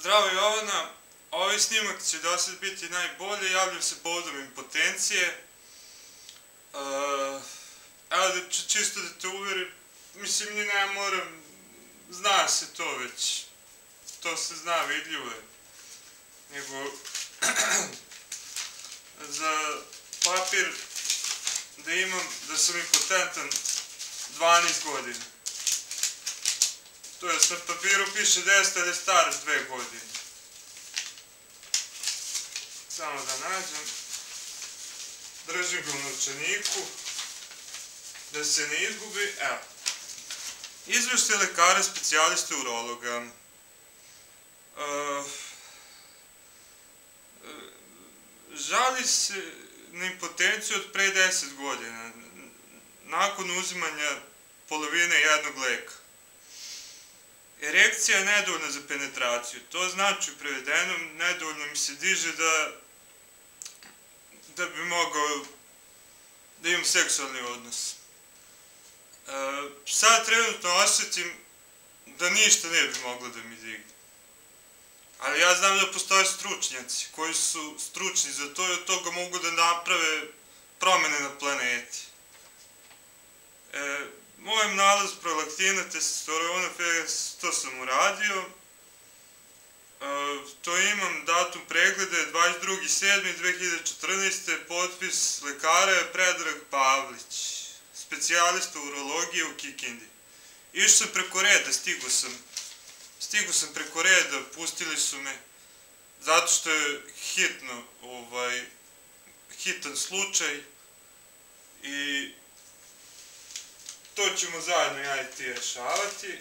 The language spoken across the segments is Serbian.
Zdravo Jovana, ovaj snimak će do sad biti najbolji, javljam se povodom impotencije. Evo da ću čisto da te uverim, mislim ni ne moram, zna se to već, to se zna, vidljivo je. Nego, za papir da imam, da sam impotentan 12 godina. To je, na papiru piše 10, ali je star 2 godine. Samo da nađem. Držim ga u novčaniku. Da se ne izgubi. Evo. Izveštaj lekara specijaliste urologa. Žali se na impotenciju od pre 10 godina. Nakon uzimanja polovine jednog leka. Erekcija je nedovoljna za penetraciju. To znači u prevedenom, nedovoljno mi se diže da bi mogao da imam seksualni odnos. Sad trenutno osjetim da ništa ne bi moglo da mi digne. Ali ja znam da postoje stručnjaci koji su stručni za to i od toga mogu da naprave promene na planeti. Moj nalaz prolaktina, testosterona, to sam uradio. To imam, datum pregleda je 22.7.2014. Potpis lekara je Predrag Pavlić, specijalista urologije u Kikindi. Išao sam preko reda, stigo sam preko reda, pustili su me, zato što je hitan slučaj i to ćemo zajedno ja i ti rešavati.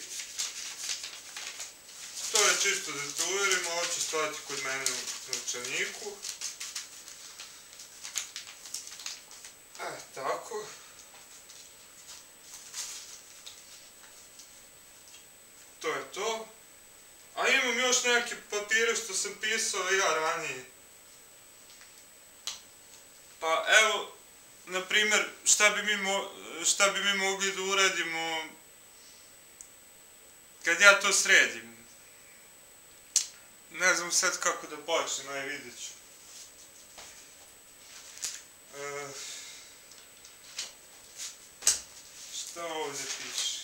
To je čisto da te uverim, ovo će stojati kod mene u novčaniku. Tako. To je to. A imam još neke papire što sam pisao ja ranije. Pa evo, na primer, šta bi mi mogli da uradimo kad ja to sredim. Ne znam sad kako da počnem, aj vidjet ću. Šta ovdje piše?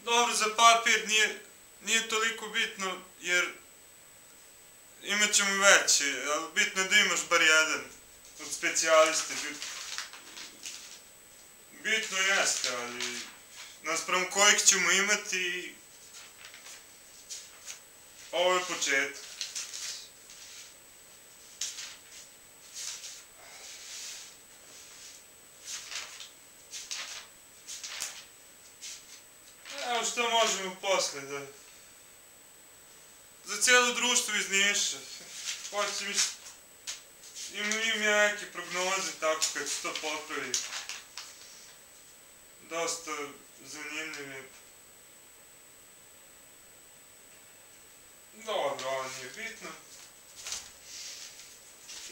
Dobro, za papir nije toliko bitno, jer imat ćemo veće, ali bitno je da imaš bar jedan od specijaliste. Bitno jeste, ali naspram kojeg ćemo imati, ovo je početak. Evo što možemo posle da... Za cijelo društvo iz Niša. Imam ja neke prognoze tako kad se to popravi. Dosta zanimljive. Dobro, ovo nije bitno.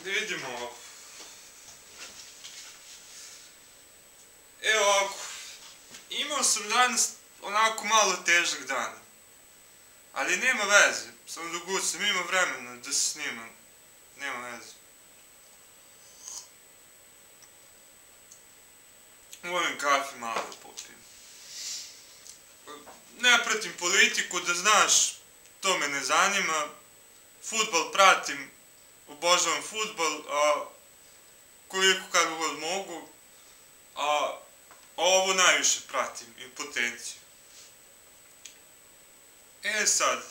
Da vidimo ovo. Evo ovako. Imao sam danas onako malo težak dan. Ali nema veze, samo dok god sam imao vremena da se snimam, nema veze. Volim kafe malo da popijem. Ne pratim politiku, da znaš, to me ne zanima. Fudbal pratim, obožavam fudbal, a koliko kako god mogu. A ovo najviše pratim, impotenciju. Sad,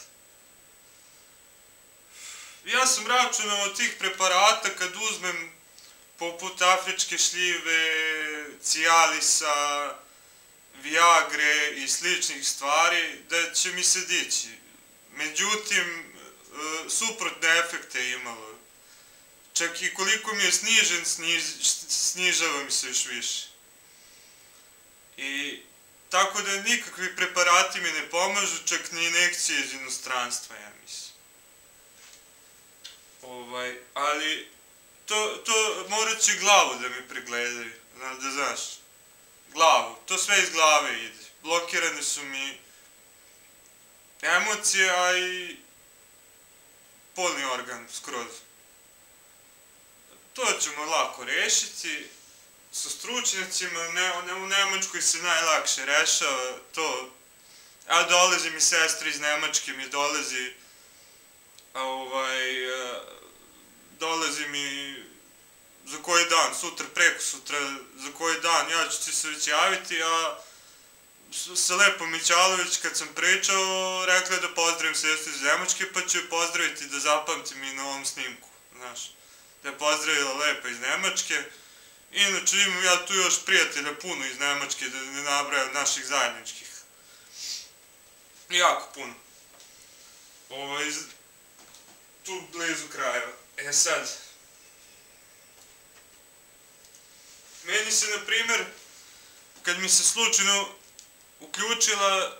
ja sam računao od tih preparata kad uzmem poput afričke šljive, cijalisa, viagre i sličnih stvari da će mi se dići. Međutim, suprotne efekte je imalo. Čak i koliko mi je snižen, snižava mi se još više. I Tako da nikakvi preparati mi ne pomažu, čak ni injekcije iz inostranstva, ja mislim. Ali to morat će glavu da mi pregledaju, da znaš. Glavu, to sve iz glave ide. Blokirane su mi emocije, a i polni organ skroz. To ćemo lako rešiti sa stručnjacima, u Nemačkoj se najlakše rešava to, a dolazi mi sestra iz Nemačke, mi dolazi mi za koji dan, sutra, preko sutra, za koji dan, ja ću ti se već javiti, a sa Lepom Mićalović kad sam pričao, rekla je da pozdravim sestru iz Nemačke, pa ću je pozdraviti da zapamtim i na ovom snimku, znaš. Da je pozdravila Lepa iz Nemačke. Inače imam ja tu još prijatelja puno iz Nemačke, da ne nabrajam naših zajedničkih. Jako puno. Tu blizu krajeva. E sad, meni se, na primer, kad mi se slučajno uključila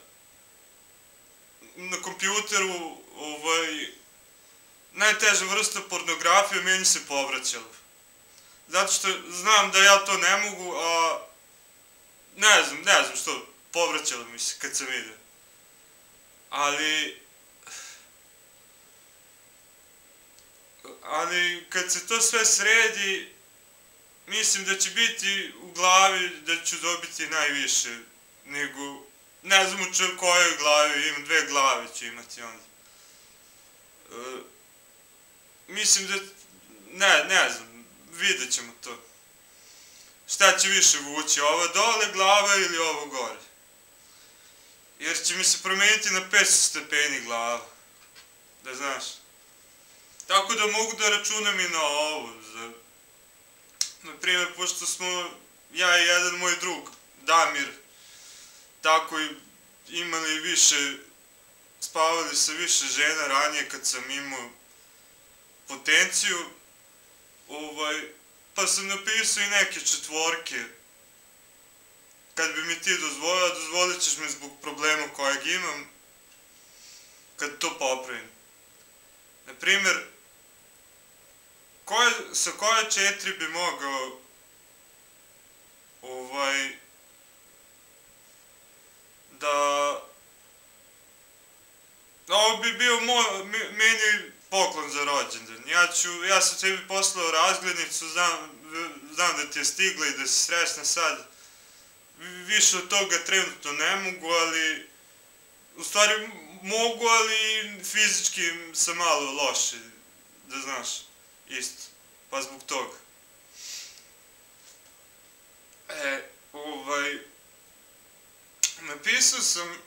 na kompjuteru najteža vrsta pornografije, meni se povraćala. Zato što znam da ja to ne mogu, a ne znam što, povraćalo mi se kad sam vidio. Ali kad se to sve sredi, mislim da će biti u glavi da ću dobiti najviše, nego, ne znam u kojoj glavi, imam 2 glave ću imati onda. Mislim da, ne znam, vidjet ćemo to. Šta će više vući, ova dole glava ili ovo gore? Jer će mi se promeniti na 500 stepeni glava, da znaš. Tako da mogu da računam i na ovo. Naprimjer, pošto smo ja i jedan moj drug, Damir, tako i imali više, spavali sa više žena ranije kad sam imao potenciju, pa sam napisao i neke 4. Kad bi mi ti dozvolila, dozvolit ćeš mi zbog problema kojeg imam, kad to popravim. Naprimjer, sa koje 4 bi mogao ovo bi bio meni poklon za rođendan. Ja sam tebi poslao razglednicu, znam da ti je stigla i da si srećna sad. Više od toga trenutno ne mogu, ali u stvari mogu, ali fizički sam malo loše, da znaš, isto, pa zbog toga. Napisao sam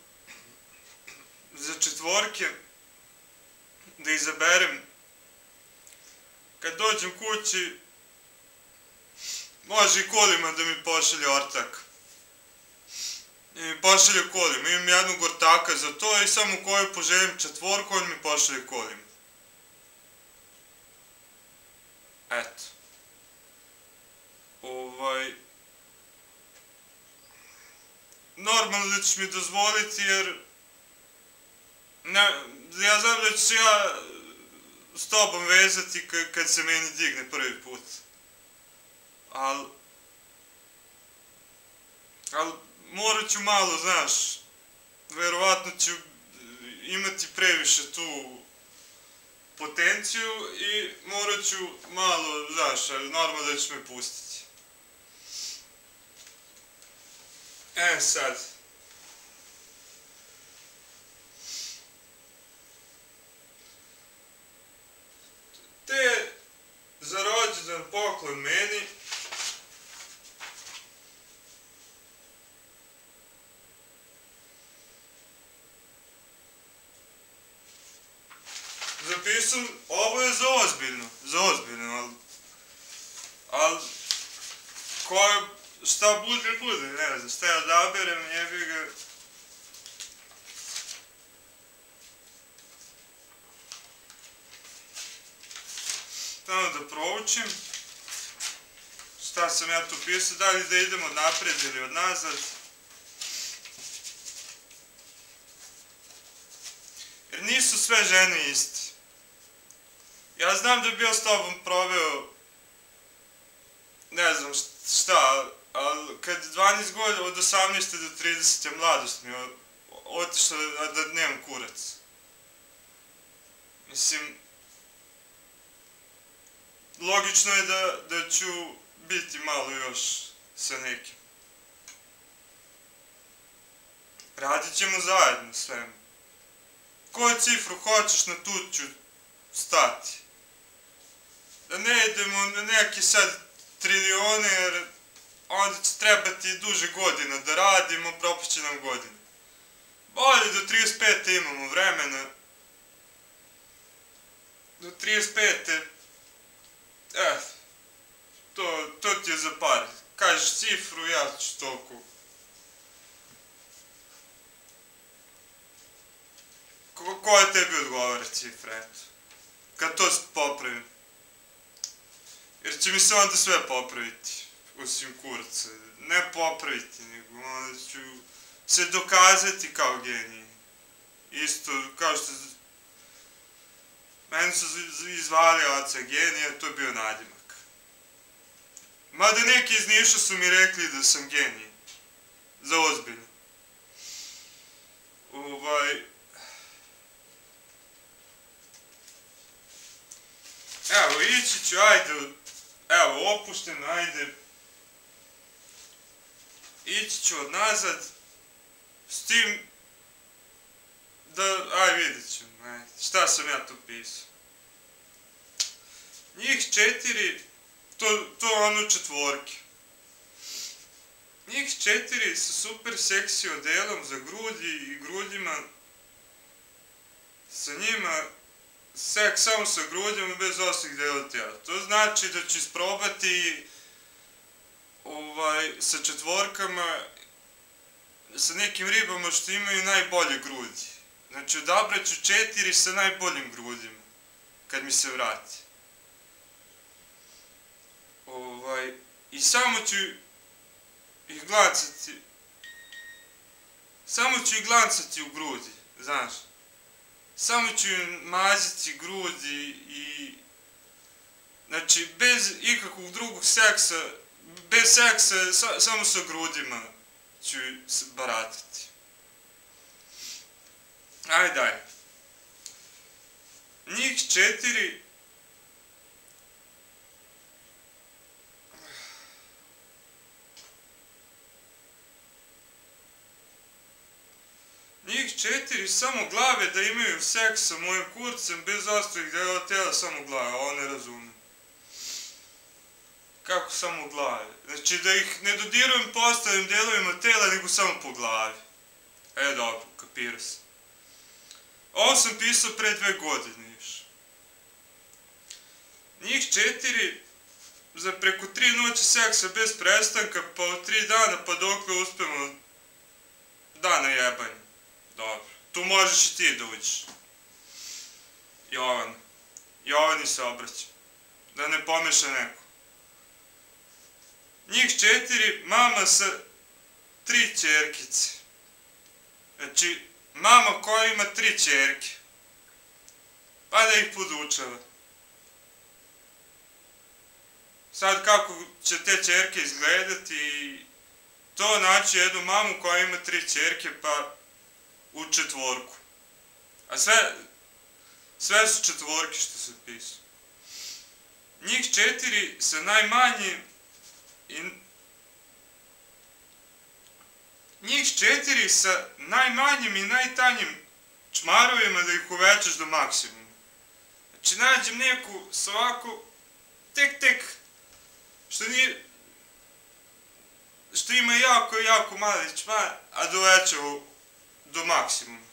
za 4 da izaberem, kad dođem kući, može i kolima da mi pošalje ortak. I mi pošalje kolima, imam jednog ortaka za to i samo koju poželim 4, on mi pošalje kolima. Eto. Normalno da ćeš mi dozvoliti, jer ja znam da ću se ja s tobom vezati kad se meni digne prvi put. Ali morat ću malo, znaš, verovatno ću imati previše tu potenciju i morat ću malo, znaš, normalno da ću me pustiti. Sad. Te za rođendan poklon meni zapisam, ovo je za ozbiljno, ali šta bude, ne znam, šta ja odaberem, jebi ga. Samo da proučim šta sam ja tu pisao, da li da idem od napred ili od nazad. Jer nisu sve žene isti. Ja znam da bi ja s tobom proveo ne znam šta, ali kad 12 godina, od 18. do 30. je mladost mi otišla da nemam kurac. Mislim, logično je da ću biti malo još sa nekim. Radit ćemo zajedno svemu. Koju cifru hoćeš, na tu ću stati. Da ne idemo na neke sad trilijone, jer onda će trebati duže godina da radimo, propašće nam godine. Bolje do 35. imamo vremena. Do 35. To ti je za par. Kažeš cifru, ja ću toliko. Koja tebi odgovara cifra, eto? Kad to popravim. Jer će mi se onda sve popraviti, osim kurca. Ne popraviti, nego onda ću se dokazati kao genij. Isto, kao što meni su izvali oca genija, to je bio nadimak. Mada neki iz Niša su mi rekli da sam genij. Za ozbiljno. Evo, ići ću, ajde, evo, opušteno, ajde. Ići ću odnazad, s tim da, vidit ću, šta sam ja tu pisao. Njih 4, to ono četvorke. Njih 4 sa super seksi odelom za grudi i grudima, sa njima seks samo sa grudima bez ostalih dela tijela. To znači da ću isprobati sa četvorkama, sa nekim ribama što imaju najbolje grudi. Znači odabrat ću 4 sa najboljim grudima, kad mi se vrati. I samo ću ih glancati, u grudi, znaš. Samo ću im maziti grudi i, znači, bez ikakvog drugog seksa, bez seksa, samo sa grudima ću baratati. Ajde, dalje. Njih 4 samo glave da imaju seks sa mojim kurcem bez ostalih dela tela, samo glave, ovo ne razumem. Kako samo glave? Znači da ih ne dodirujem po ostalim delovima tela, nego samo po glavi. Dobro, kapirao sam. Ovo sam pisao pre 2 godine još. Njih 4 za preko 3 noći seksa bez prestanka, pa od 3 dana, pa dokle uspemo dana jebanja. Dobro, tu možeš i ti da uđeš. Jovani se obraća. Da ne pomeša neko. Njih 4, mama sa 3 ćerkice. Znači, mama koja ima 3 ćerke. Pa da ih podučava. Sad kako će te ćerke izgledati, to naći jednu mamu koja ima 3 ćerke, pa u četvorku. A sve su četvorke što se pisu. Njih 4 sa najmanjim i najtanjim čmarovima da ih uvećaš do maksimuma. Znači nađem neku sa ovako tek što ima jako mali čmar, a da uveća do maksimuma.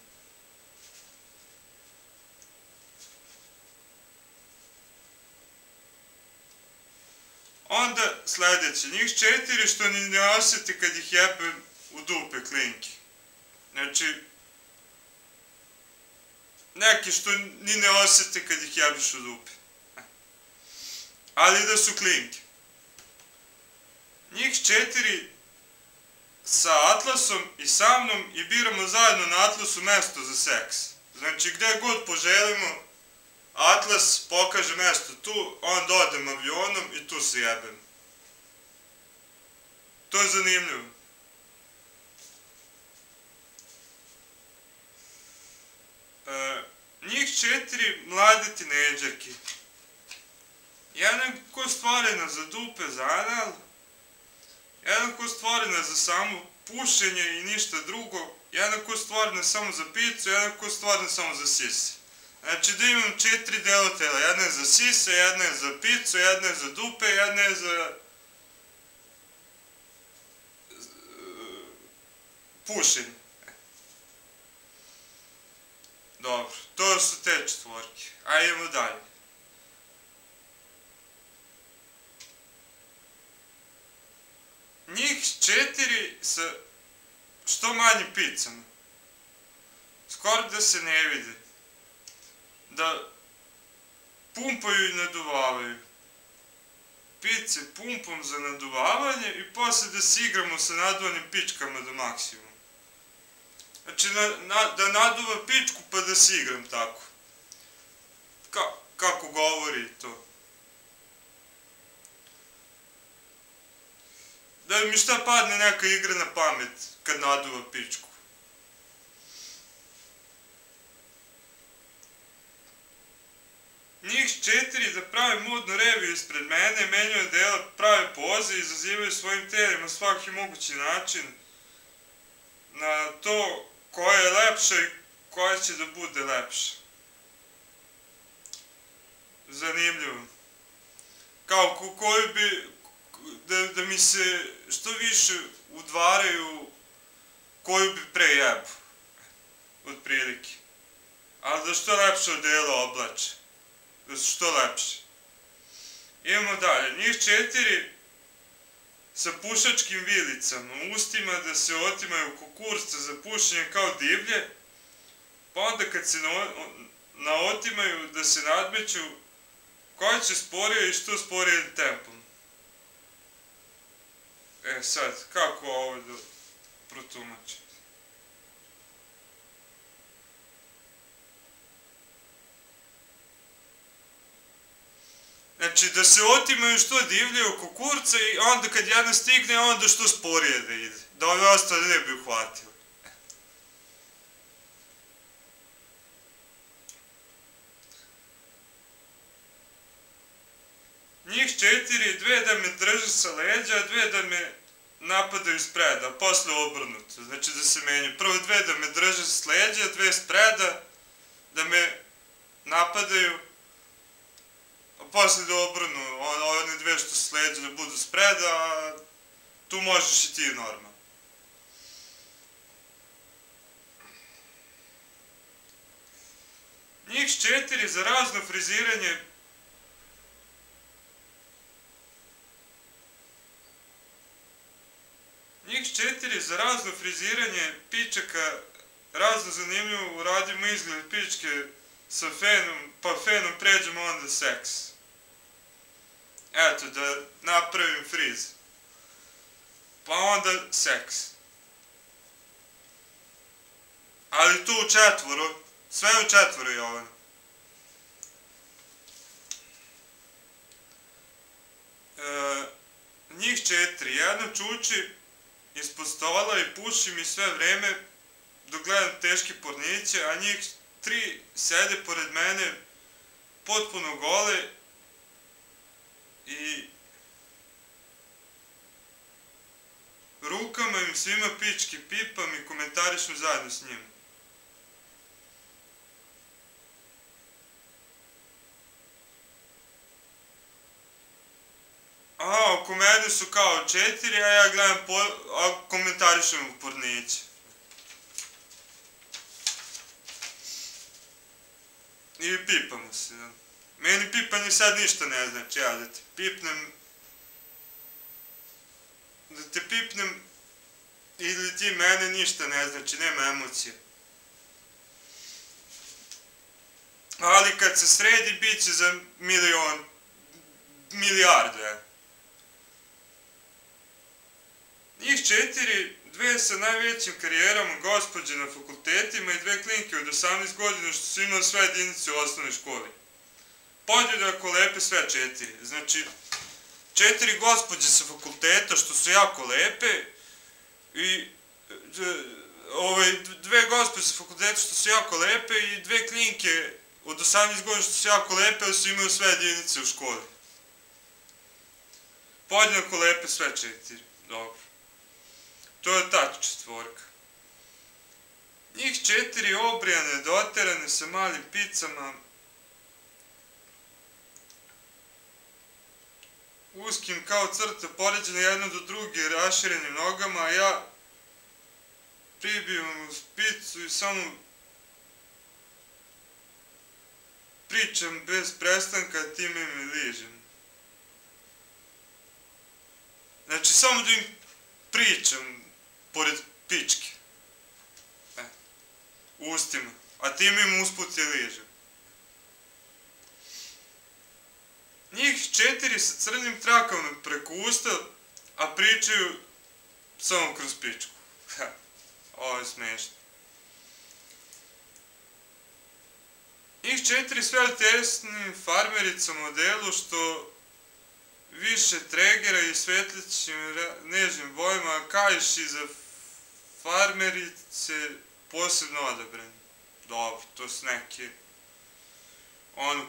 Onda sledeće, njih 4 što ni ne osjeti kad ih jebem u dupe klinki. Znači, neki što ni ne osjeti kad ih jebeš u dupe. Ali da su klinki. Njih 4 sa Atlasom i sa mnom i biramo zajedno na Atlasu mesto za seks. Znači, gde god poželimo, Atlas pokaže mesto tu, onda odem avionom i tu se jebem. To je zanimljivo. Njih 4 mlade tinejdžerke. Jedna ko je stvorena za dupe, za anal, jedna ko je stvorena za samo pušenje i ništa drugo, jedna ko je stvorena samo za picu, jedna ko je stvorena samo za sise. Znači da imam 4 dela tela, jedna je za sise, jedna je za picu, jedna je za dupe, jedna je za pušenje. Dobro, to su te četvorke. A idemo dalje. Njih 4 sa što manjim picama. Skoro da se ne vide. Da pumpaju i naduvavaju. Pice pumpom za naduvavanje i posle da se igramo sa naduvanim pičkama do maksimuma. Znači da naduva pičku pa da se igram tako. Kako govori to. Da mi šta padne neka igra na pamet kad naduva pičku. Njih 4 da prave modnu reviju ispred mene, menjaju dela, prave poze i izazivaju svojim telima svaki mogući način na to koja je lepša i koja će da bude lepša. Zanimljivo. Kao koju bi, da mi se što više udvaraju koju bi pre jebu. Od prilike. Ali da što lepše odela oblače. Da su što lepše. Idemo dalje. Njih 4 sa pušačkim vilicama, ustima da se otimaju kukurca za pušenje kao divlje, pa onda kad se naotimaju da se nadmeću koja će sporije i što sporije tempom. Sad, kako ovo da protumačim? Znači, da se otimaju što divlje u kukurca i onda kad jedna stigne, onda što sporije da ide. Da ove ostale ne bi uhvatili. Njih 4, 2 da me drže sa leđa, 2 da me napadaju spreda, posle obrnuto. Znači da se menju. Prvo 2 da me drže s leđa, 2 spreda, da me napadaju, a posle da obrnu, one 2 što s leđa da budu spreda, a tu možeš i ti normalno. Njih 4 za razno friziranje pičaka razno zanimljivo uradimo izgled pičke sa fenom, pa fenom pređemo onda seks. Eto, da napravim friz. Pa onda seks. Ali tu u četvoro, sve u četvoro je ovo. Njih 4, jedna čuči ispod stola i puši mi sve vreme dok gledam teške porniće, a njih 3 sede pored mene potpuno gole i rukama im svima pičke pipam i komentarišem zajedno s njima. Aha, oko mene su kao 4, a ja gledam, komentarišem u porniće. I pipamo se, da. Meni pipanje sad ništa ne znači, ja da te pipnem, ili ti mene ništa ne znači, nema emocije. Ali kad se sredi, bit će za milijarde. Njih 4, dve sa najvećim karijerama gospođe na fakultetima i dve klinke od 18 godina što su imali sve jedinice u osnovnoj školi. Podjednako lepe sve četiri. Znači, 4 gospođe sa fakulteta što su jako lepe i dve gospođe sa fakulteta što su jako lepe i dve klinke od 18 godina što su jako lepe, ali su imali sve jedinice u školi. Podjednako lepe sve četiri. Dobro. To je ta četvorka. Njih 4 obrijane, doterane sa malim picama, uskim kao crta, poređene jedno do druge, raširenim nogama, a ja pribijem uz picu i samo pričam bez prestanka, time mi ližem. Znači, samo da im pričam pored pičke. U ustima. A time im usput je ližem. Njih 4 sa crnim trakama preko usta, a pričaju samo kroz pičku. Ovo je smešno. Njih 4 sve tesnim farmericom modelu što više tregera i svetlićim nežnim bojima, a kaiši za farmerice posebno odabrani. Dobro, to su neke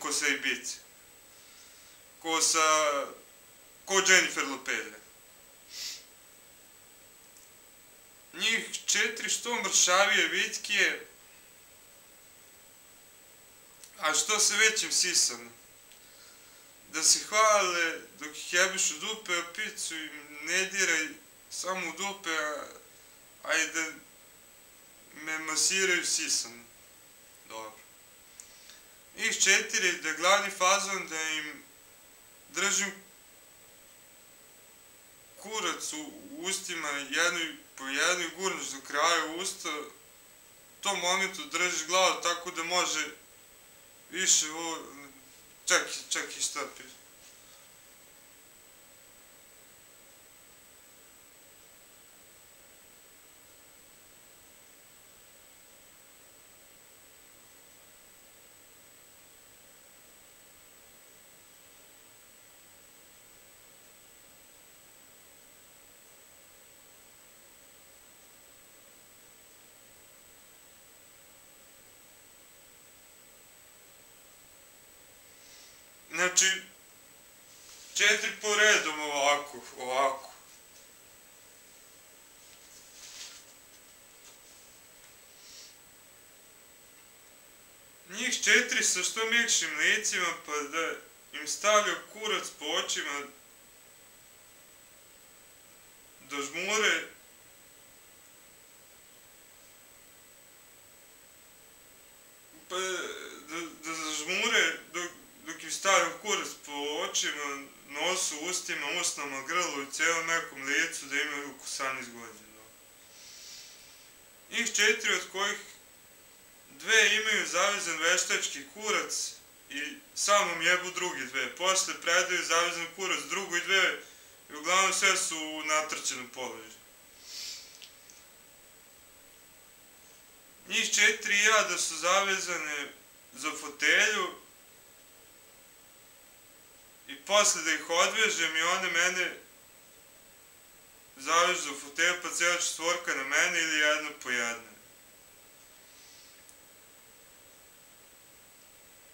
ko sa Ibice. Ko Jennifer Lopez. Njih 4 što mršavije vitkije, a što se većim sisama. Da se hvale dok ih jebiš u dupe, a picu im ne diraj samo u dupe, a i da me masiraju sisama. Dobro. Njih 4 da glavni fazon da im držim kurac u ustima, jednu po jednu i gurnuš do kraja usta, u tom momentu držiš glavu tako da može više čekaj šta piše. Znači, 4 po redom ovako. Njih 4 sa što mekšim licima, pa da im stavlja kurac po očima, da žmure, da zažmure dok im stavljam kurac po očima, nosu, ustima, usnama, grlu i cijelom nekom licu da imaju oko 18 godina. Njih 4 od kojih 2 imaju zavezan veštački kurac i samom jebu drugi 2. Posle predaju zavezan kurac drugu i 2 i uglavnom sve su u natrčenom položaju. Njih 4 i ja da su zavezane za fotelju i posle da ih odvežem i one mene zavežu za fotelju pa cijela četvorka na mene ili jedna po jedna.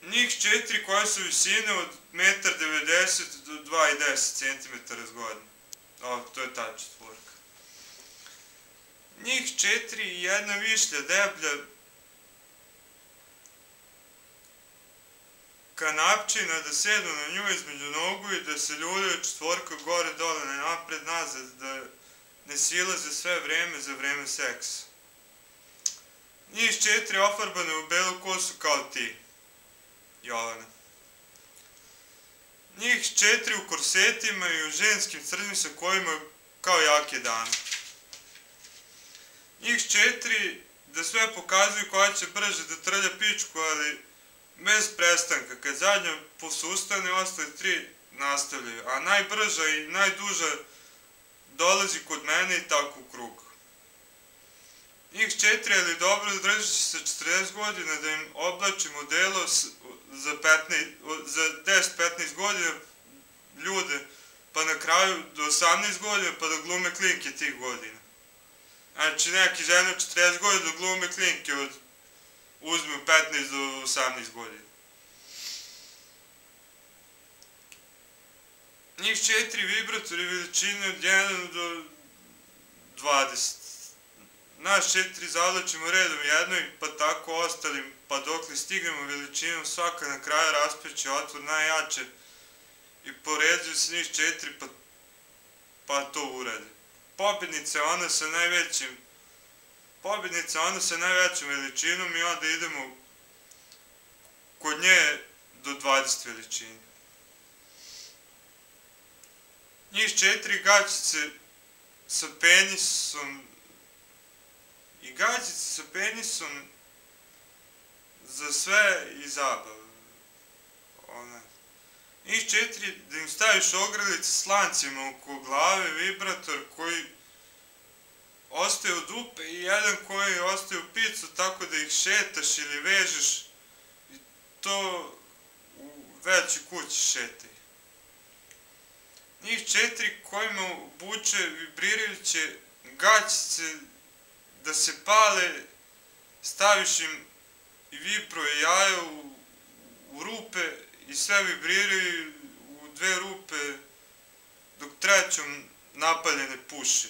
Njih 4 koje su visine od 1,90 m do 2,10 cm zgodno. To je ta četvorka. Njih 4 i jedna višlja deblja kanapčina da sjednu na nju između nogu i da se ljuljaju četvorka gore dole napred nazad da ne silaze sve vreme za vreme seksa. Njih 4 ofarbane u belu kosu kao ti, Jovana. Njih 4 u korsetima i u ženskim crnim sa kojima kao jake dame. Njih 4 da sve pokazuju koja će brže da trlja pičku, ali bez prestanka. Kad zadnja posustane, ostale 3 nastavljaju, a najbrža i najduža dolazi kod mene i tako u krug. Njih 4 je li dobro da drži se 40 godina, da im oblačimo delo za 10-15 godina ljude, pa na kraju do 18 godina, pa da glume klinke tih godina. Znači, neki žene od 40 godina da glume klinke uzme 15 do 18 godina. Njih 4 vibratori veličine od 1 do 20. Nas 4 zavlačimo redom jednoj, pa tako ostalim, pa dok li stignemo veličinom, svaka na kraju raspeće otvor najjače i poređuju se njih 4, pa to urade. Pobjednica je ona sa najvećom veličinom i onda idemo kod nje do 20 veličine. Njih 4 gaćice sa penisom i gaćice sa penisom za sve i zabavu. Njih 4 da im staviš ogrlice s lancima oko glave, vibrator koji ostaje u dupe i jedan koji ostaje u picu tako da ih šetaš ili vežeš i to u većoj kući šetaj. Njih 4 kojima obuče vibrirajuće gaćice da se pale, staviš im i vibro i jaja u rupe i sve vibriraju u 2 rupe dok trećom napaljene puše.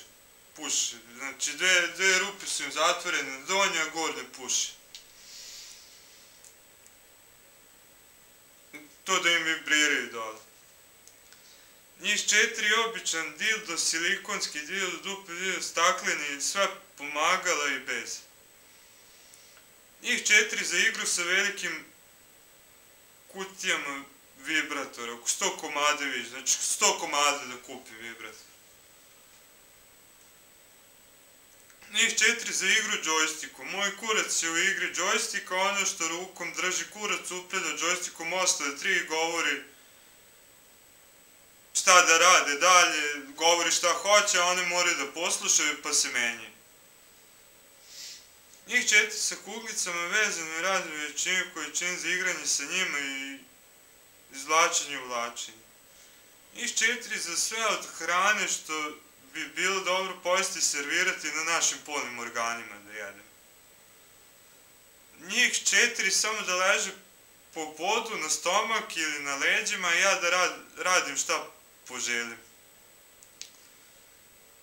Znači, dve rupe su im zatvorene, donje, a gornje puše. To da im vibriraju dole. Njih 4 običan dildo, silikonski dildo, dupe dildo, stakleni, sve pomagala i bez. Njih 4 za igru sa velikim kutijama vibratora, oko 100 komada više, znači 100 komada da kupi vibrator. Njih 4 za igru džojstikom. Moj kurac je u igri džojstika, ono što rukom drži kurac upreda džojstikom, ostale 3 govori šta da rade dalje, govori šta hoće, a one moraju da poslušaju pa se menjaju. Njih 4 sa kuglicama vezano i razne veličine koje čini za igranje sa njima i izvlačenje i uvlačenje. Njih 4 za sve od hrane što bi bilo dobro pojesti i servirati na našim polnim organima da jedemo. Njih 4 samo da leže po podu na stomak ili na leđima, a ja da radim šta poželim.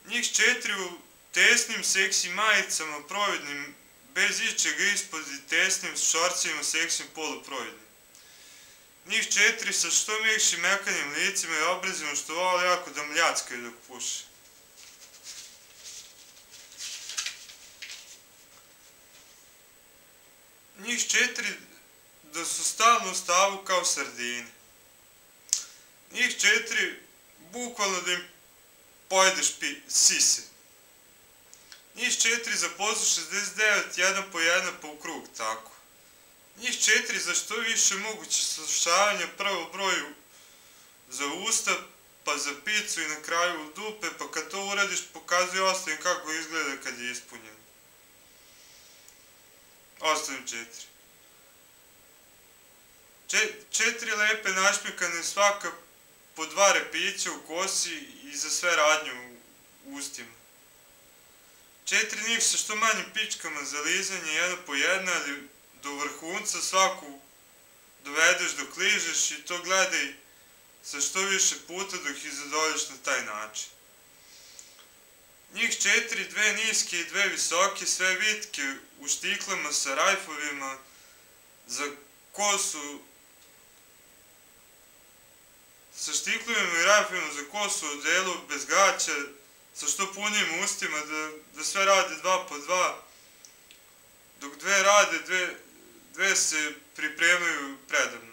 Njih 4 u tesnim seksi majicama, providnim, bez ičega ispod i tesnim šorcima, seksnim poluprovidnim. Njih 4 sa što mekšim mekanim licima i obrazima što vole jako da mljackaju dok puše. Njih 4 da su stalno u stavu kao sardine. Njih 4 bukvalno da im pojedeš sise. Njih 4 za pozu 69, jedan po jedan pa u krug, tako. Njih 4 za što više moguće slušavanja, prvo broju za usta, pa za picu i na kraju u dupe, pa kad to uradiš pokazuje ostavim kako izgleda kad je ispunjen. Ostavim 4. 4 lepe našmikane, svaka po 2 repića u kosi i za sve radnje u ustima. 4 njih sa što manjim pičkama za lizanje, jedna po jedna, ali do vrhunca svaku dovedeš dok ližeš i to gledaj sa što više puta dok ih zadovoljiš na taj način. Njih 4, 2 niske i 2 visoke, sve vitke u štiklama sa rajfovima, za kosu, sa štiklovima i rajfovima za kosu u delu bez gaća, sa što punijim ustima, da sve rade 2 po 2, dok 2 rade, 2 se pripremaju predavno.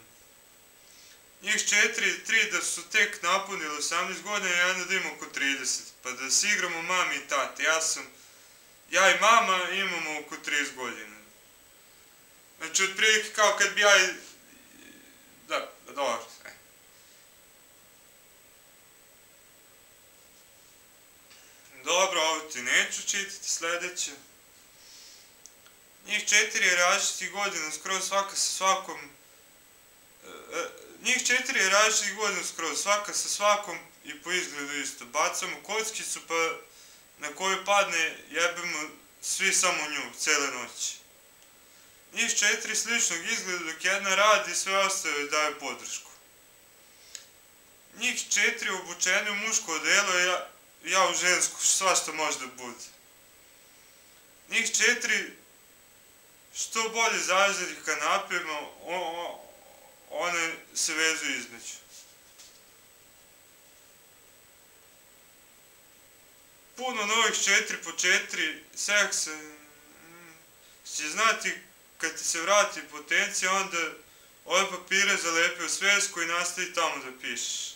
Njih 4, 3 da su tek napunili 18 godina, jedna da ima oko 30, pa da se igramo mami i tate. Ja i mama imamo oko 30 godina. Znači, otprilike kao kad bi ja... Da, dobro. Dobro, ovo ti neću čitati, sledeće. Njih 4 je različitih godina, skroz svaka sa svakom. Njih 4 je različitih godina skroz, svaka sa svakom i po izgledu isto. Bacamo kockicu pa na koju padne jebemo svi samo nju, cele noći. Njih 4 sličnog izgleda dok jedna radi i sve ostale daju podršku. Njih 4 obučeni u muško odelo, ja u žensko, svašta može da bude. Njih 4 što bolje zavezanih kanapima, one se vezu između. Puno novih 4x4 seksa, će znati kad ti se vrati potencija, onda ove papire zalepi u svesku i nastavi tamo da pišeš.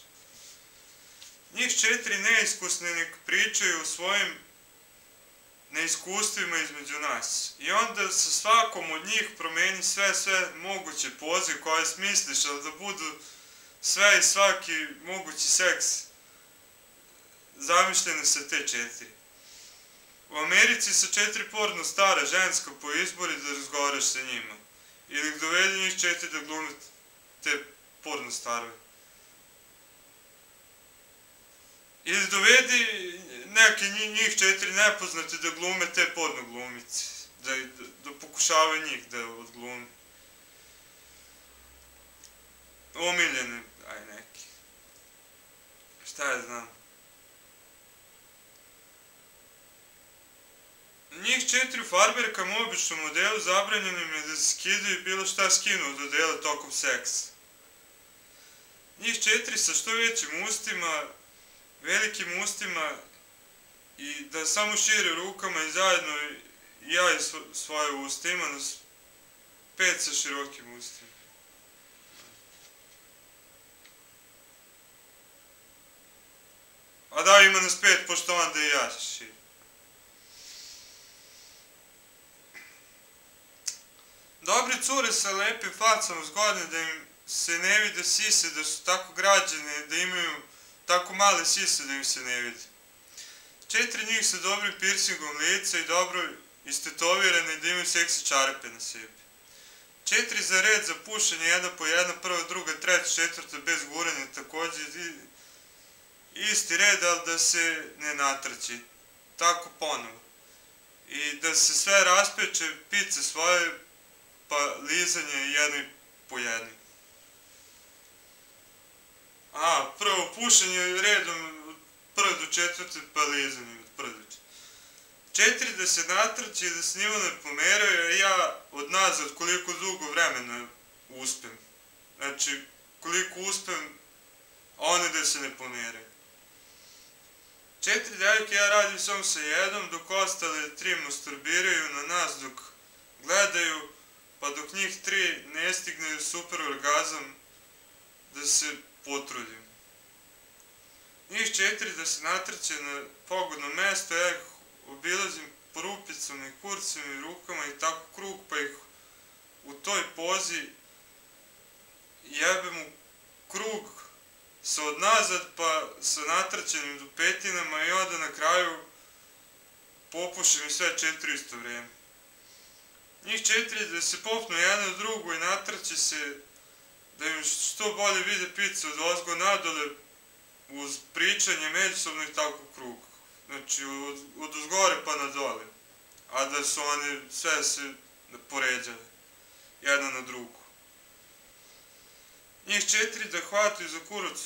Njih 4 neiskusne nek pričaju o svojim neiskustvima između nas. I onda sa svakom od njih promeni sve moguće poze koje smisliš, ali da budu sve i svaki mogući seks zamišljene sa te 4. U Americi sa 4 porno stara ženska po izbori da razgovaraš sa njima. Ili dovedi njih 4 da glume te porno starove. Ili dovedi neke njih 4 nepoznate da glume te porno glumice. Da pokušavaju njih da odglume. Omiljene, aj neki. Šta ja znam. Njih 4 farberkama u običnom modelu zabranjeno im je da se skidaju i bilo šta skinu od odela tokom seksa. Njih 4 sa što većim ustima, velikim ustima i da samo šire rukama i zajedno ja i svoje usta, ima nas 5 sa širokim ustima. A da, ima nas 5, pošto onda i ja širim. Dobre cure sa lepim facama zgodne da im se ne vide sise, da su tako građene, da imaju tako male sise da im se ne vide. 4 njih sa dobrim pirsingom lica i dobro istetovirane da imaju seksi čarape na sebi. 4 za red za pušenje, jedna po jedna, prva, druga, treća, četvrta, bez guranja također. Isti red, ali da se ne natrči. Tako ponovo. I da se sve raspeče, pice svoje, pa lizanje jedni po jedni. Prvo pušenje redom od prve do četvrte, pa lizanje od prve do četvrte. 4 da se natrči i da se njima ne pomeraju, a ja od nazad koliko dugo vremena uspem. Znači, koliko uspem, a one da se ne pomeraju. 4 devojke ja radim samo sa jednom, dok ostale 3 masturbiraju na nas dok gledaju, pa dok njih 3 ne stigne super orgazam da se potrudim. Njih 4 da se natrče na pogodno mesto, ja ih obilazim po rupicama i kurcima i rukama i tako krug, pa ih u toj pozi jebem u krug sa odnazad, pa sa natrčenim dupetinama i onda na kraju popušim i sve 4 isto vreme. Njih 4 da se popnu jedna od drugu i natrče se, da im što bolje vide pice od ozgo nadole, uz pričanje međusobno i tako krug. Znači, od uzgore pa na dole. A da su oni sve se poređale, jedna na drugu. Njih 4 da hvataju za kurac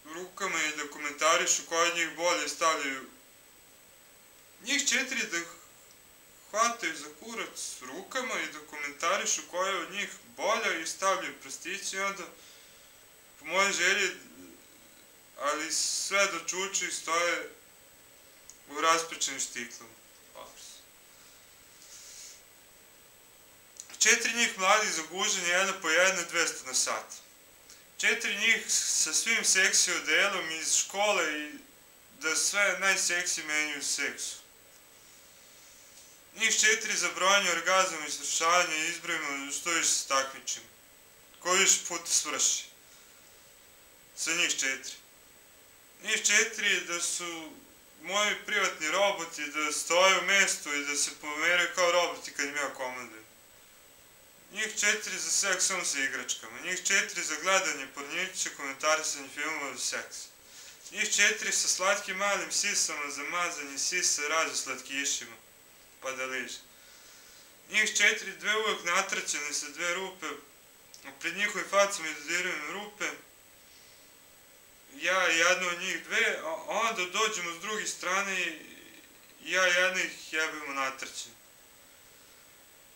rukama i da komentarišu koji od njih bolje stavljaju. Njih 4 da hvataju za kurac rukama i da komentarišu koja od njih bolja i stavljaju prstići i onda po moje želji, ali sve do čuči stoje u raspečenim štiklama. 4 njih mladih za guženje, jedna po jedna, 200 na sat. 4 njih sa svim seksi odelom iz škole i da sve najseksi menjuju seksu. Njih 4 za brojanje orgazama i svršavanje i izbrojimo što više se takmičimo. Ko više puta svrši. Sa njih 4. Njih 4 da su moji privatni roboti da stoje u mestu i da se pomeraju kao roboti kad im ja komandujem. Njih 4 za seks samo sa igračkama, njih 4 za gledanje pornića, komentarisanje filmova za seks. Njih 4 sa slatkim malim sisama za mazanje sisa razne slatkišima, pa da liže. Njih 4, dve uvek natraćene sa dve rupe, a pred njihovim facama izodirujem rupe, ja i jedno od njih dve, a onda dođemo s druge strane i ja jedno ih jebemo natrćeno.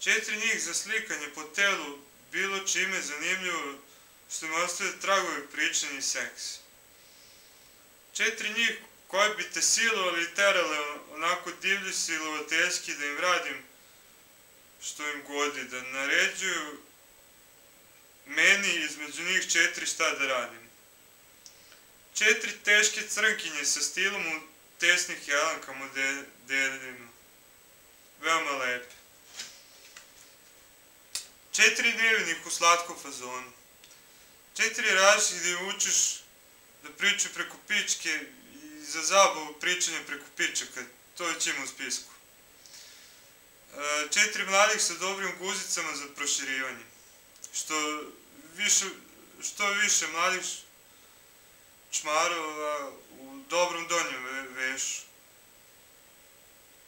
4 njih za slikanje po telu, bilo čime zanimljivo, što mi ostaje tragovi pričanja i seks. 4 njih koji bi te silovali i terali onako divlji silovateljski da im radim što im godi, da naređuju meni između njih 4 šta da radim. 4 teške crnkinje sa stilom u tesnih jelankama modelima. Veoma lepe. 4 nevinih u slatkom fazonu. 4 različitih gdje učiš da pričaju preko pičke i za zabavu pričanja preko pičaka. To već ima u spisku. 4 mladih sa dobrim guzicama za proširivanje. Što više mladih čmarova u dobrom donjem vešu.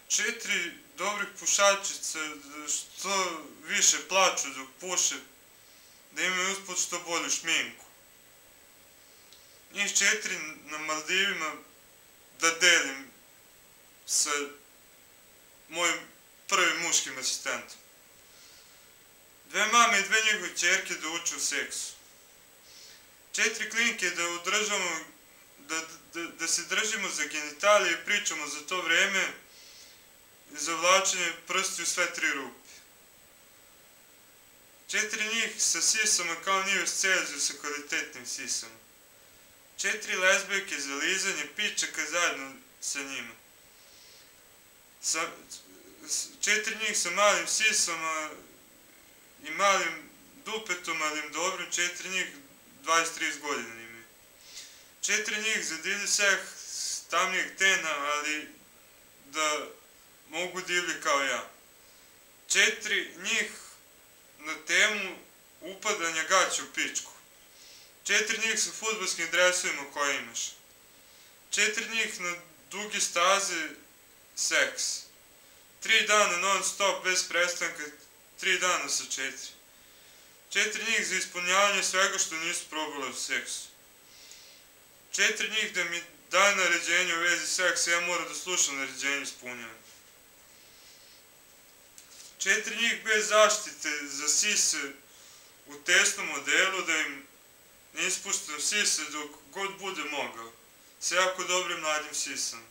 4 dobrih pušačica što više plaču dok puše, da imaju usput što bolju šminku. Njih 4 na Maldivima da delim sa mojim prvim muškim asistentom. 2 mame i 2 njegove ćerke da uče u seksu. 4 klinke da udržamo, da se držimo za genitalije i pričamo za to vreme i za vlačenje prsti u sve 3 rupe. 4 njih sa sisama kao nije s Celziju sa kvalitetnim sisama. 4 lezbijke za lizanje pičaka zajedno sa njima. 4 njih sa malim sisama i malim dupetom, ali im dobrim, 4 njih 20-30 godina imaju. 4 njih za divlji seks tamnijeg tena, ali da mogu divlji kao ja. 4 njih na temu upadanja gaća u pičku. 4 njih sa fudbalskim dresovima koje imaš. 4 njih na duge staze seks. 3 dana non stop bez prestanka, 3 dana sa 4. 4 njih za ispunjavanje svega što nisu probale u seksu. 4 njih da mi daje naređenje u vezi seksa, ja moram da slušam naređenje ispunjavanja. 4 njih bez zaštite za sise u tesnom modelu, da im ne ispuštam sise dok god bude mogao, sa jako dobrim mladim sisama.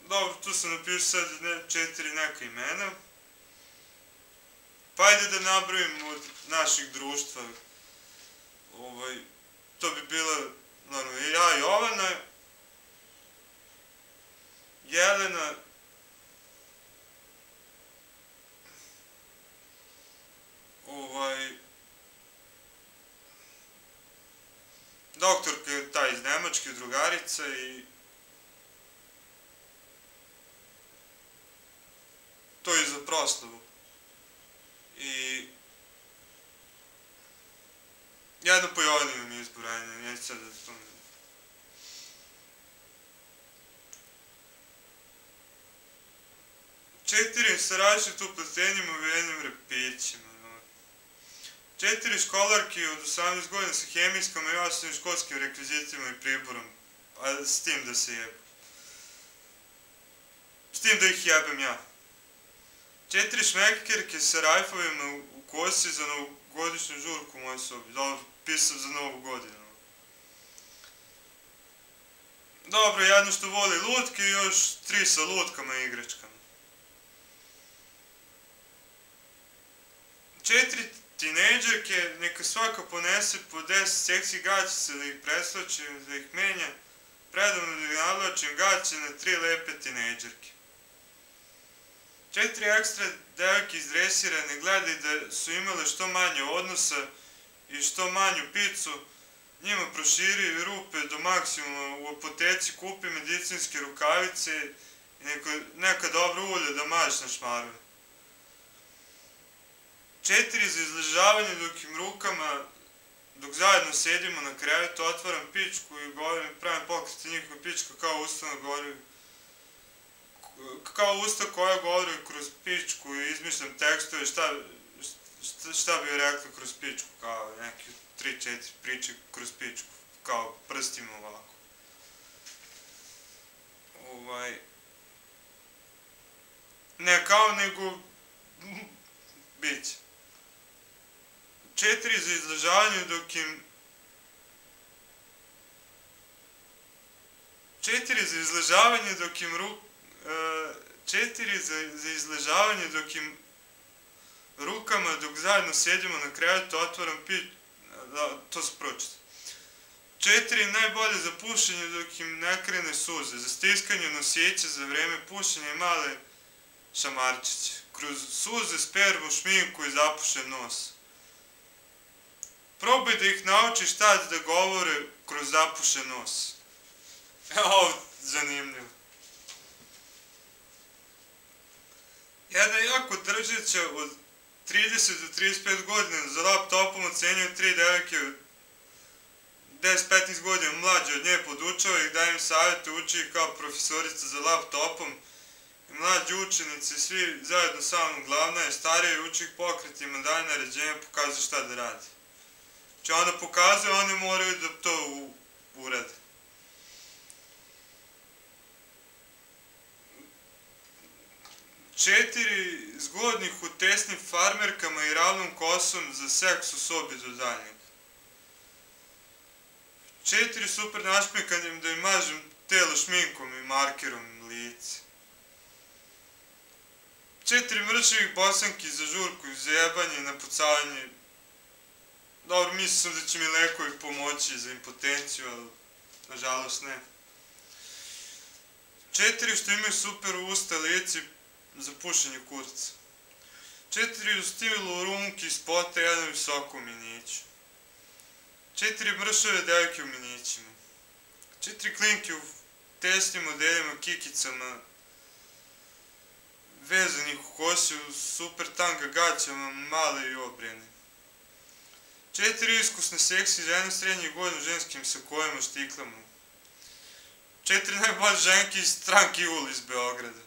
Dobro, tu sam napisao sad 4 neka imena. Pa ajde da nabrojim od naših društva. To bi bila, naravno, ja Jovana, Jelena, doktorka je ta iz Nemačke, drugarica i to je za proslavu. I jedno po Jovanim izboranje, neću sad da to ne... 4 sa različito upletenjima u jednim repićima. 4 školarke od 18 godina sa hemijskom i osnovnim školskim rekvizitima i priborom, a s tim da se jebem. S tim da ih jebem ja. 4 šmekerke sa rajfovima u kosi za novogodišnju žurku u mojoj sobi. Dobro, pisao za novu godinu. Dobro, jedno što voli lutke i još 3 sa lutkama i igračkama. 4 tinejdžerke, neka svaka ponese po 10 seksi gaćica da ih preslačim, da ih menja, predavno da ih navlačim gaće na 3 lepe tinejdžerke. 4 ekstra devojke izdresirane gledaj da su imale što manje odnosa i što manju picu, njima proširi rupe do maksimuma, u apoteci kupi medicinske rukavice i neka dobra ulja da mažeš na šmarove. 4 za izležavanje dok im rukama, dok zajedno sedimo na krevetu, otvaram pičku i govorim, pravim pokrete njihove pička kao usta govori, kao usta koja govori kroz pičku i izmišljam tekstove šta bi rekli kroz pičku, kao neki 3-4 priče kroz pičku, kao prstima ovako. Ne kao, nego biće. 4 za izležavanje dok im... 4 za izležavanje dok im 4 za izležavanje dok im rukama, dok zajedno sedimo na krevetu, otvaram to se pročita. 4 najbolje za pušenje dok im ne krene suze, za stiskanje nosijeća za vreme pušenja i male šamarčiće. Kroz suze, spermu, šminku i zapušen nos. Probaj da ih naučiš tad da govore kroz zapušen nos. Ovo, zanimljivo. Jedna jako držeća od 30 do 35 godina za laptopom ocenjuje 3 devojke od 10-15 godina mlađe od nje, podučava ih, daje im savjete, uči ih kao profesorica za laptopom. I mlađi učenici, svi zajedno sa mnom, glavna je starija, uči ih pokretima, daje naređenja, pokazuje šta da radi. Znači onda pokazuje, one moraju da to urade. 4 zgodnih u tesnim farmerkama i ravnom kosom za seks u sobi do daljnjeg. 4 super našminkanjem da im mažem telo šminkom i markerom lice. 4 mršavih bosanki za žurku i za jebanje i napucavanje. Dobro, mislio sam da će mi lekovi pomoći za impotenciju, ali nažalost ne. 4 što imaju super usta, lice za pušenje kurca. 4 u stilu rumki iz spota, jedan visoko u miniću. 4 mršave devojke u minićima. 4 klinke u tesnim modelima, kikicama, vezanih u kosi u super tanga gaćama, male i obrijene. 4 iskusne seksi žene srednjih godina u ženskim sakojima, štiklama. 4 najbolje ženke iz stranke Jul iz Beograda.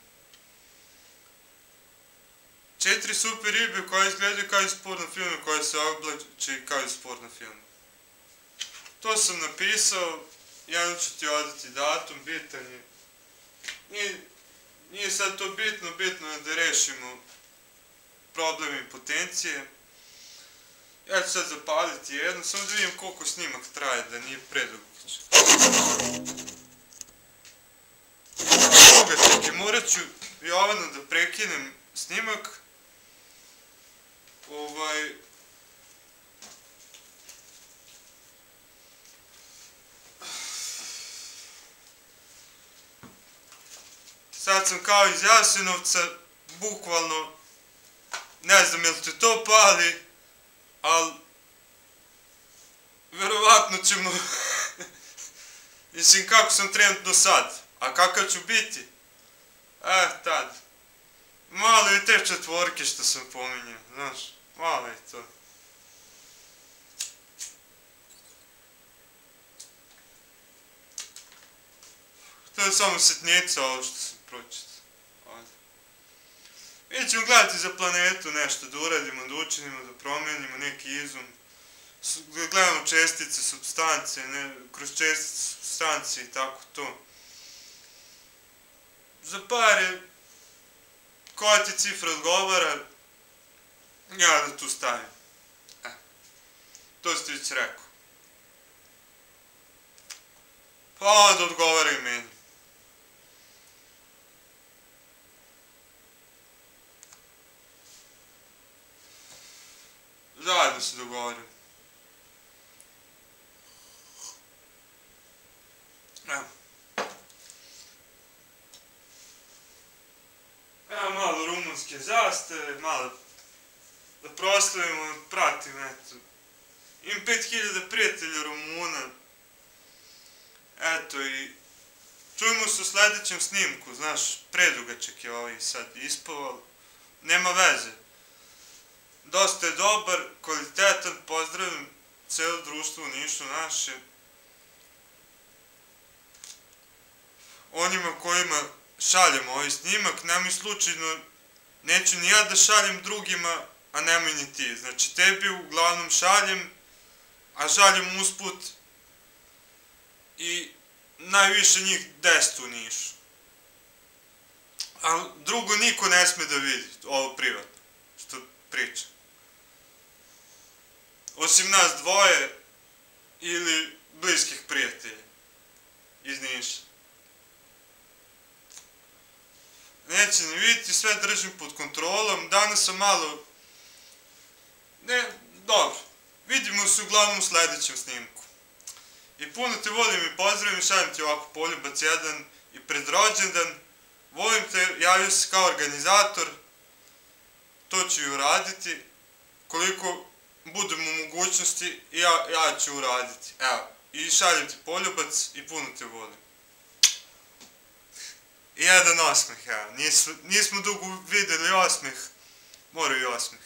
4 super ribe koje izgledaju kao iz porno filma, koje se oblače kao iz porno filma. To sam napisao, jedan ću ti odati datum, bitan je. Nije sad to bitno, bitno je da rešimo problem impotencije. Ja ću sad zapaliti jedno, samo da vidim koliko snimak traje, da nije predugač. Čekaj, morat ću Jovanu da prekinem snimak. Sad sam kao iz Jasenovca, bukvalno, ne znam jel te to pali, ali verovatno ćemo, mislim kako sam trenutno sad, a kakav ću biti, tad, malo je te četvorke što sam pominjao, znaš, malo je to. To je samo sitnica ovo što sam pročitao. Mi ćemo gledati za planetu nešto, da uradimo, da učinimo, da promenimo neki izum. Da gledamo čestice, supstance, kroz čestice, supstance i tako to. Za pare, koja ti cifra odgovara, ja da tu stavim. To ste već rekao. Pa onda odgovara i meni. Zajedno se dogovorim. Evo malo rumunske zastave, malo da proslavimo, pratim, eto, Imam 5000 prijatelja Rumuna. Eto i čujemo se u sledećem snimku, znaš, predugačak je ovaj sad ispao, nema veze. Dosta je dobar, kvalitetan, pozdravim celo društvo u Nišu naše. Onima kojima šaljemo ovaj snimak, nemoj slučajno, neću ni ja da šaljem drugima, a nemoj ni ti. Znači tebi uglavnom šaljem, a šaljem usput i najviše njih 10 u Nišu. A drugo niko ne sme da vidi, ovo privatno, što pričam. Osim nas dvoje ili bliskih prijatelja iz Niša. Neće ni vidjeti, sve držim pod kontrolom, danas sam malo... Dobro, vidimo se uglavnom u sledećem snimku. I puno te volim i pozdravim, šaljem ti ovako poljubac jedan i pred rođendan. Volim te, javio se kao organizator, to ću i uraditi. Koliko budem u mogućnosti, ja ću uraditi. Evo, i šaljem ti poljubac i puno te volim. I jedan osmeh, evo, nismo dugo videli osmeh, mora i osmeh.